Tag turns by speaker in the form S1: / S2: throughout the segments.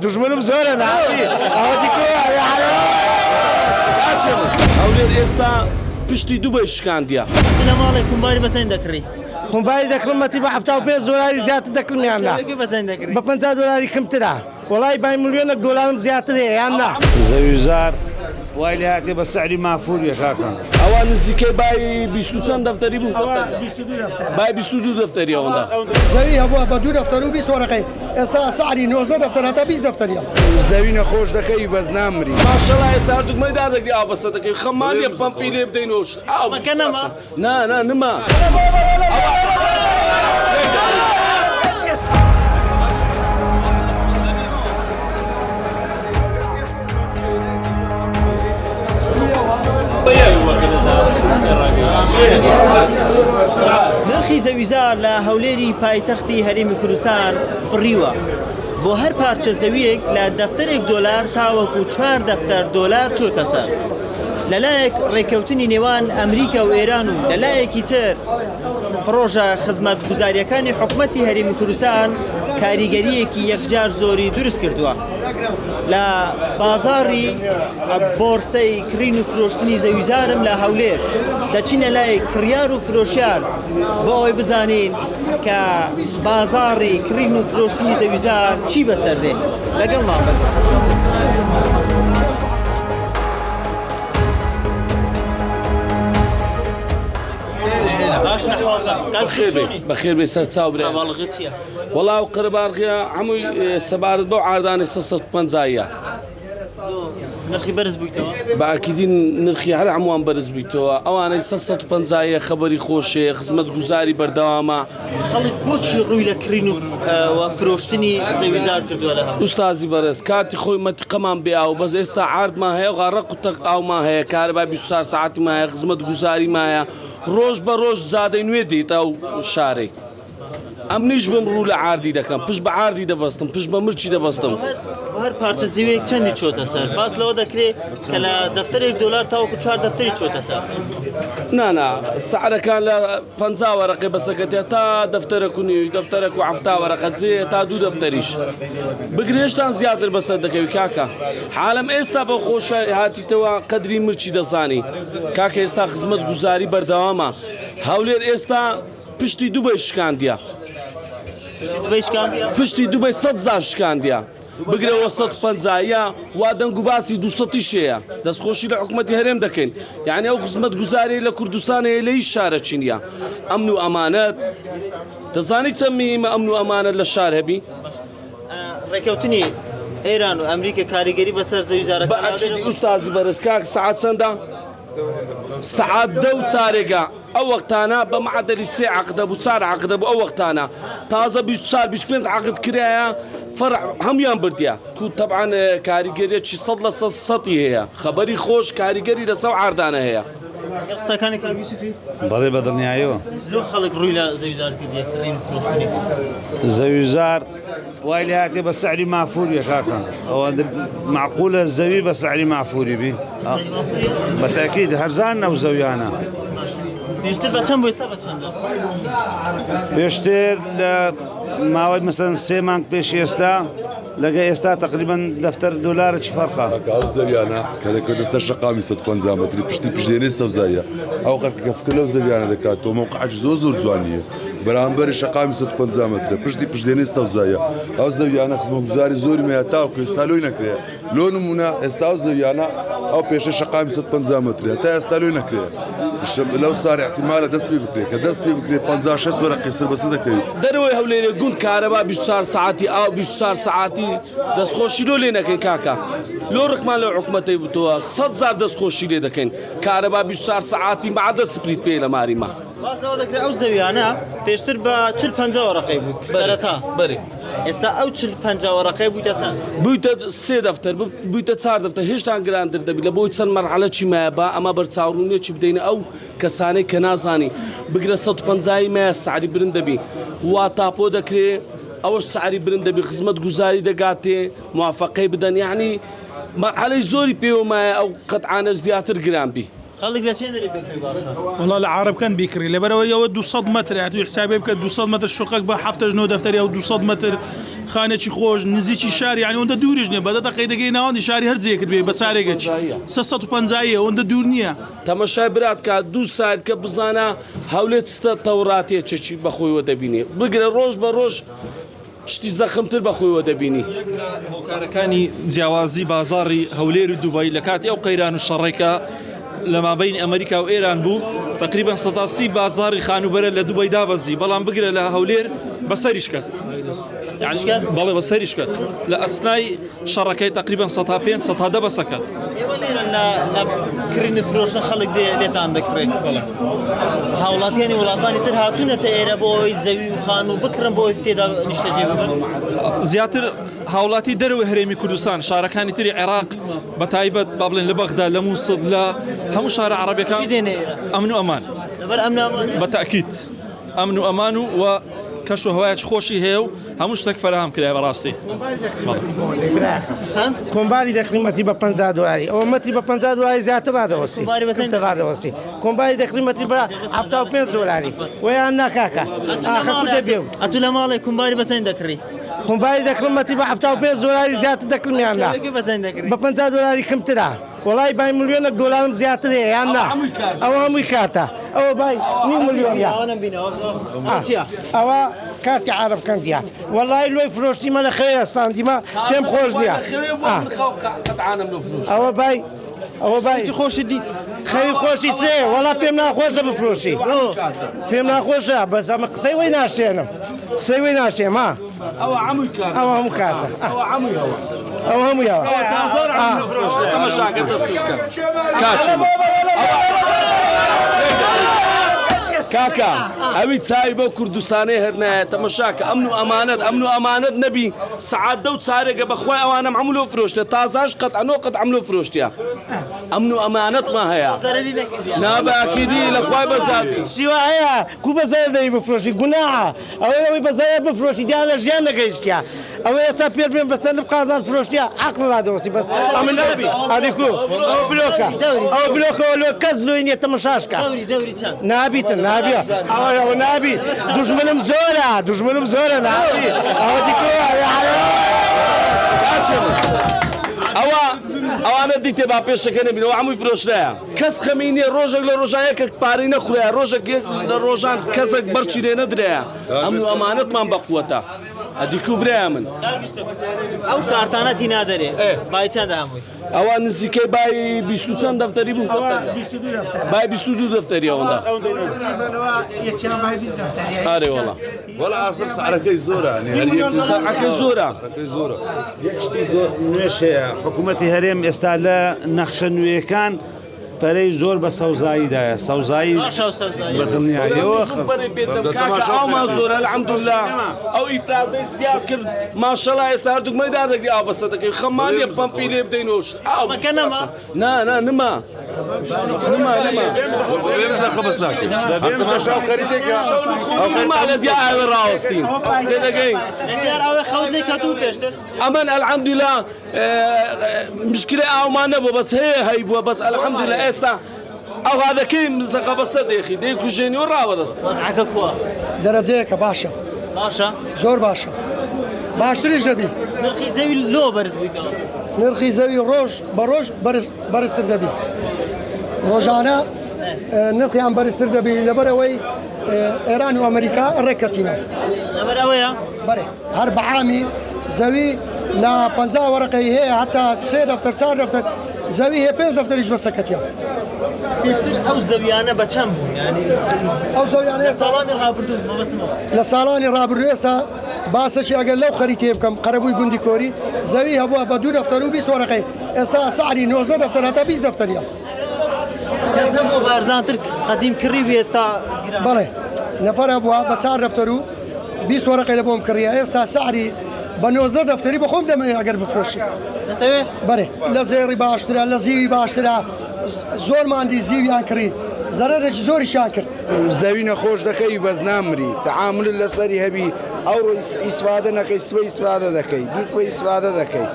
S1: دژمنم زۆرە ناوی ئەوە دیکۆ
S2: هەولێر ئێستا پشتی دووبەی شکاندیە
S3: لە ماڵێ کومباری بەچەند دەکڕی
S1: کومباری دەکڕم مەتی بە 75 دلاری زیاتر دەکڕمیاننا
S3: بەچەند دەکڕی
S1: بە 50 دلاری کەمترە وڵای با ملیۆنێک دۆلارم زیاتر هەیە یاننا
S4: زەویزار وای لێ هاتێ بە سەعری مافوریە کاکە
S2: ئەوە نزیکەی بای 20 چەند دەفتەری بوو بای 22 دەفتەری ئەوەندا
S5: زەوی هەبووە بە 2 دەفتەر و 20 وەرەقەی ئێستا سەعری 19 دەفتەر هەتا 20 دەفتەریە
S1: زەوی نەخۆش دەکەی بەز نامری
S2: ماشەڵا ئێستا هەردووکمەی دادەگری ئاو بەسە دەکەی خەمالیە پەمپی لێ بدەینەوە ئاو
S3: مەکە نەما
S2: نا نما
S3: نرخی زەویزار لە هەولێری پایتەختی هەرێمی کوردستان فڕیوە بۆ هەر پارچە زەویەک لە دەفتەرێک دۆلار تاوەکو 4 دەفتەر دۆلار چۆتە سەر لەلایەک ڕێکەوتنی نێوان ئەمریکا و ئێران و لەلایەکی تر پرۆژە خزمەت گوزاریەکانی حکوومەتی هەرێمی کوردستان کاریگەریەکی یەکجار زۆری دروست کردووە لە بازاڕی بۆرسەی کڕین و فرۆشتنی زەویزارم لە هەولێر دەچینە لای کڕیار و فرۆشیار بۆ ئەوەی بزانین کە بازاڕی کڕین و فرۆشتنی زەویزار چی بەسەردێ لەگەڵمان بن.
S2: بەخێر بێ سەر چاو برێ وەڵاو قەرەباڵغیە هەمووی سەبارەت بەو ئاردانی 150ە
S3: نرخی بەرز بوویتەوە
S2: باکیدین نرخی هەر هەمووان بەرز بوویتەوە ئەوانەی 150 خەبەری خۆشێ خزمەت گوزاری بەردەوامە
S3: خەڵک بۆچی ڕووی لە کڕین و فرۆشتنی زەویزار کردووە لە هەم
S2: ئوستازی بەرز کاتی خۆی مەتیقەمان بێ ئاو بەس ئێستا عاردمان هەیە غاڕق و تەق ئاومان هەیە کارەبای 24 ساعتی مایە خزمەت گوزاری مایە ڕۆژ بە ڕۆژ زادەی نوێ دیت ئەو شارەی ئەم نیش بم ڕوو لە عاردی دەکەم پشت بە عاردی دەبەستم پشت بە مرچی دەبەستم
S3: هەر پارچە زەویەک چەندی چۆتە سەر باس لەوە دەکرێت کە لە دەفتەرێک دۆلار تاوەکو 4 دەفتەری چۆتە سەر
S2: نانا سعرەکان لە 50 وەرەقی بەسەکەتێ تا دەفتەرێک و نیوی دەفتەرێک و 7 وەرەقە جێ تا 2 دەفتەریش بگرێشتان زیاتر بەسەر دەکەوی کاکە حالم ئێستا بە خۆشە هاتیتەوە قەدری مرچی دەزانی کاکە ئێستا خزمەت گوزاری بەردەوامە هەولێر ئێستا پشتی دووبەی شکاندیە پشتی دووبەی 100 شکاندیە بگرەوە 150 وا دەنگ و باسی 200 شەیە دەستخۆشی لە حکوومەتی هەرێم دەکەین یعنی ئەو خزمەت گوزاری لە کوردستانەیە لە هیچ شارە چینیە ئەمن و ئەمانەت دەزانی چەند میمە ئەمن و ئەمانەت لە شار هەبی
S3: ڕێکەوتنی ئێران و ئەمریکا کاریگەری بەسەر زەویزارەکە
S2: بەئەکیدی ئوستازی بەرز کاک سەعات چەندە سەعات 10 چارێگە ئەو وەختانە بە معدەلی 3 عەقدە بوو 4 عەقدە بوو ئەو وەختانە تازە 24 25 عەقد کرایە فەرع هەمویان بردیە کو تەبعاً کاریگەریەکی 100% هەیە خەبەری خۆش کاریگەری لەسەر عاردانە هەیە
S3: قسەکانی کاک یوسوفی
S4: بەڵێ بەدڵنیایەوە
S3: لۆ خەڵک ڕووی لە زەویزار کردی کڕین فرۆشتنی
S4: زەویزار وای لێ هاتێ بە سەعری مافوریە کاکە ئەوە معقولە زەوی بە سەعری مافوری بی بەتاکید هەرزان نەو زەویانە
S3: پێشتر بە چەند بۆ ئێستا بە چەندە
S4: پێشتر لە ماوەی مەسەن 3 مانگ پێش ئێستا لەگە ئێستا تقریبا دەفتەر دۆلارێکی فەرقە
S6: ئەو زەویانە کە دەکەوێتە سەر شەقامی 150 مەتری پشتی پشتێنەی سەوزاییە ئەو خەڵکە فکر لەو زەویانە دەکاتەوە موقعەکی زۆر جوانیە بەرامبەری شەقامی 150 مەترە پشتی پشتێنەی سەوزاییە ئەو زەویانە خزمەتگوزاری زۆری مەیە تاوەکو ئێستا لۆی نەکرێ لۆ نمونە ئێستا ئەو زەویانە ئەو پێشە شەقامی 150 مەترە تا ئێستا لۆی نەکرێ لەو ساری احتیمالە دەست پێ بکرێت کە دەست پێ بکرێت 56 وەرەقی سەر بەسەر دەکەوێت
S2: دەرەوەی هەولێرە گوند کارەبا 24 ساعتی ئاو 24 ساعتی دەستخۆشی لۆ لێ نەکەین کاکە لۆ ڕقمان لە حکوومەتەی بووتەوە 100 دەستخۆشی لێ دەکەین کارەبا 24 ساعتی مەعادە سپریت پێ لە ماریمە
S3: باس لەوە دەکرێت ئەو زەویانە پێشتر بە 40-50 وەرەقەی بوو سەرەتا
S2: بەری
S3: ئێستا ئەو 40-50 وەرەقەی بوویتە چەند
S2: بوویتە 3 دەفتەر بوویتە 4 دەفتەر هێشتان گرانتر دەبی لە بۆی چەند مەرحەلە چی مایە با ئەمە بەرچاوڕوونیەکی بدەینە ئەو کەسانەی کە نازانی بگرە 150 مایە سعری برن دەبی وا تاپۆ دەکرێت ئەوەش سعری برن دەبی خزمەت گوزاری دەگاتێ موافقەی بدەن یعنی مەرحەلەی زۆری پێوەمایە ئەو قەتعانە زیاتر گران بی
S3: خەڵک لە چێ دەری بکری باشە
S7: والله لە عربکەن بیکڕی لەبەرەوەی ئەوە 200 متر هاتووی حسابێ بکە 200 متر شوقەک بە 79 دەفتەری ئەو 200 متر خانێکی خۆش نزیکی شاری یعنی ئەوەندە دووریش نییە بەدە دەقەی دەگەی ناوەندی شاری هەرجێکرد بێ بە چارێکەکی 350 ئەوەندە دوور نییە
S2: تەمەشای برات کە دوو سایت کە بزانە هەولێت ستە تەوراتێکێکی بەخۆیەوە دەبینی بگرە ڕۆژ بە ڕۆژ شتی زەخمتر بەخۆیەوە دەبینی
S8: هۆکارەکانی جیاوازی بازاڕی هەولێر و دووبای لە کاتی ئەو قەیران و شەڕێکە لە مابین ئەمریکا و ئێران بوو تقریبا 130 بازاری خانوبەرە لە دووبای دابەزی بەڵام بگرە لە هەولێر بەسەریش کات بەڵێ بەسەریش کات لە ئەسنای شەڕەکەی تقریبا 105 110 بەسەکەت
S3: ئێوە لێرە لە کڕینی فرۆشتە خەڵک لێتان دەکڕێت هاوڵاتیانی وڵاتانی تر هاتوونەتە ئێرە بۆ ئەوەی زەوی و خان و بکڕن بۆ ئەوەی تێدا نیشتەجێ ببن
S8: زیاتر هاوڵاتی دەرەوەی هەرێمی کوردستان شارەکانی تری عێراق بە تایبەت با بڵێن لە بەغدا لە مووسڵ لە هەموو شارە عەرەبیەکان ئەمن و ئەمان بەتەئکید ئەمن و ئەمان و کەش و هەوایەکی خۆشی هەیە و هەموو شتێک فەرهەم کرای بەڕاستی
S1: کۆمباری دەقیمەتی بە 50 دلاری ئەوە مەتری بە 50 دلاری زیاتر ڕادەوەستی کۆمباری دەقیمەتی بە 75 دلاری ویان ناکاکە دەبێ
S3: ئەتو لە ماڵی کومباری بەچەند دەکڕی
S1: کۆمباری دەقیمەتی بە 75 دلاری زیاتر دەکڕمیاننا بە 50 دلاری کەمترە وڵای بای ملیۆنە دۆلارم زیاتر هەیە یان نا ئەوە هەمووی کاتە ئەوە بای نیم ملیۆن ئەوە کاتی عربکەندیە وەڵای لۆی فرۆشتیمە لە خەیەستاندیمە پێم خۆش نییە ئەوە بای ئەوە بای
S3: خۆشی دی
S1: خەوی خۆشی چێ وەڵا پێم ناخۆشە بفرۆشی پێم ناخۆشە بەس ئەمە قسەی وەی ناشێنم قسەی وەی ناشێم
S2: ئەوە
S1: هەموو کاتە ئەوە هەموویەوە
S2: کاکە ئەوی چای بۆ کوردستانی هەرنایە تەمەشاکە ئەمن و ئەمانەت نەبی سعات دە و چارێکە بەخوای ئەوانە عەملۆ فرۆشتە تازاش قەت عەملۆ فرۆشتیە ئەمن و ئەمانەتمان هەیە ناباکیدی لە خوای بەزابی
S1: سیوا هەیە کو بەزار دەی بفرۆشی گوناحە ئەوەی بەزایە بفرۆشی دیان لە ژیان نەگەیشتیا ئەوە ئێستا پێ بێن بە چەند قازان فرۆشتیە عەقڵ ڕادەوەسی بەس ئەمە نەبی ئەدیکو ئەوە بلۆکەوە لۆ کەس لۆی نییە تەمەشاشکە نابیتن نابیە ئەوە نابی دوژمنم زۆرە نابی ئەوە دیکۆ
S2: ئەوانە دیتێ با پێشەکە نبینەوە هەمووی فرۆشتایە کەس خەمینیە ڕۆژێک لە ڕۆژانە کە پارەی نەخورەیە ڕۆژێک لە ڕۆژان کەسێک بەرچی لێ نەدرەیە ئەمن و ئەمانەتمان بەقووەتە ئەدیکو برایە من
S3: ئەو کارتانەتی نادەرێ بای چەندە هەمووی
S2: ئەوە نزیکەی بای 20 چەند دەفتەری بوو بای 22 دەفتەری ئەوەندا ئارێ وەڵا
S6: وەڵا ئاسڵ سعرەکەی زۆرە
S2: سەرعەکەی زۆرە
S4: یەکشتی نوێش هەیە حکوومەتی هەرێم ئێستا لە نەخشە نوێیەکان پەرەی زۆر بە سەوزاییدایە سەوزایی بەدڵنیایەوە
S2: ئەومان زۆرە الحەمدولیلا ئەو ئیفرازەی زیاد کرد ماشەڵا ئێستا هەردووکمەی دادەگری ئاو بەسەر دەکەی خەمانیە پەمپی لێ بدەینەوە نما لە دیا ئاوێ ڕاوەستین تێدەگەین ئەمەن الحەمدولیلا مشکلەی ئاومان نەبووە بەس هەی بووە بەس الحەمدولیلا ئێستا ئەو هادەکەی زەقە بەسە دێخی دەیکوژێنی و ڕاوەدەست
S5: دەرەجەیەکە باشە زۆر باشە باشتریش دەبی
S3: نرخی زەوی لۆ بەرز بوویتەوە
S5: نرخی زەوی ڕۆژ بە ڕۆژ بەرزتر دەبی ڕۆژانە نرخیان بەرزتر دەبی لەبەرەوەی ئێران و ئەمریکا ڕێکەتینە
S3: لەبەرەوەیە
S5: بەێ هەر بەعامی زەوی لە 50 وەرەقەی هەیە هەتا 3 دەفتەر 4 دەفتەر زەوی هەیە 5 دەفتەریش بەسەکەتیە
S3: پێشتر ئەو زەویانە بە چەند بوو
S5: ئەو زەویانە
S3: ساڵانی ڕابردوو
S5: لە ساڵانی ڕابردوو ئێستا باسەشی ئەگەر لەو خەریتێ بکەم قەرەبووی گوندی کۆری زەوی هەبووە بە 2 دەفتەر و 20 وەرەقەی ئێستا سعری 19 دەفتەر هەتا 20 دەفتەریە
S3: کەس هەبوو بارزانتر قەدیم کڕی بێ ئێستا
S5: بەڵێ نەفەر هەبووە بە 4 دەفتەر و 20 وەرەقەی لە بۆم کڕیە ئێستا سعری بە 19 دەفتەری بە خۆم دەمەوێت ئەگەر بفرۆشی بەێ لە زێڕی باشترە لە زیوی باشترە زۆرماندی زیویان کڕی زەرەرێکی زۆریشیان کرد
S9: زەوی نەخۆش دەکەی بەز نامری تەعامل لەسەری هەبی ئەوڕۆ ئیسفادە نەکەی سوێ ئیسفادە دەکەی دووسبە ئیسفادە دەکەی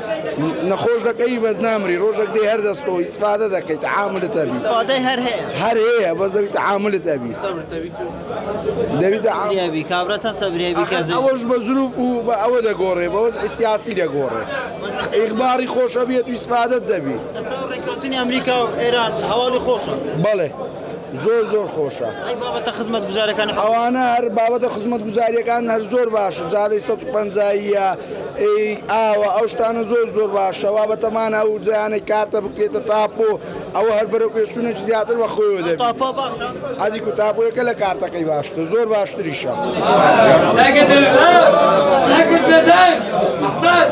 S9: نەخۆش دەکەی بەس نامری ڕۆژێک دێ هەر دەستۆ ئیسفادە دەکەی تعاملت ئەبی
S3: استفادەی هەر هەیە
S9: هەر هەیە بەس دەبی تعاملت ئەبی دەبی
S3: سەبریابی کابرا چەند سەبریابی کەزی
S9: ئەوەش بە زروف و بە ئەوە دەگۆڕێ بەوەز سیاسی دەگۆڕێ ئیخباری خۆشە بێت و ئیسفادت دەبی
S3: ئێستا ڕێککەوتنی ئەمریکا و ئێران هەواڵی خۆشە
S9: بەڵێ زۆر خۆشە
S3: ئەی بابەتە خزمەت گوزارەکانی
S9: ئەوانە هەر بابەتە خزمەت گوزاریەکان هەر زۆر باشە جادەی 150ە ئاوە ئەو شتانە زۆر باشە بابەتەمان ئەو جیانەی کارتە بکرێتە تاپۆ ئەوە هەر بەرەو پێشونێکی زیاتر بە خۆی دەبێت
S3: تاپا باشە
S9: حەدی و تاپۆیەکە لە کارتەکەی باشتە زۆر باشتریشە
S10: ركز بداية أحمد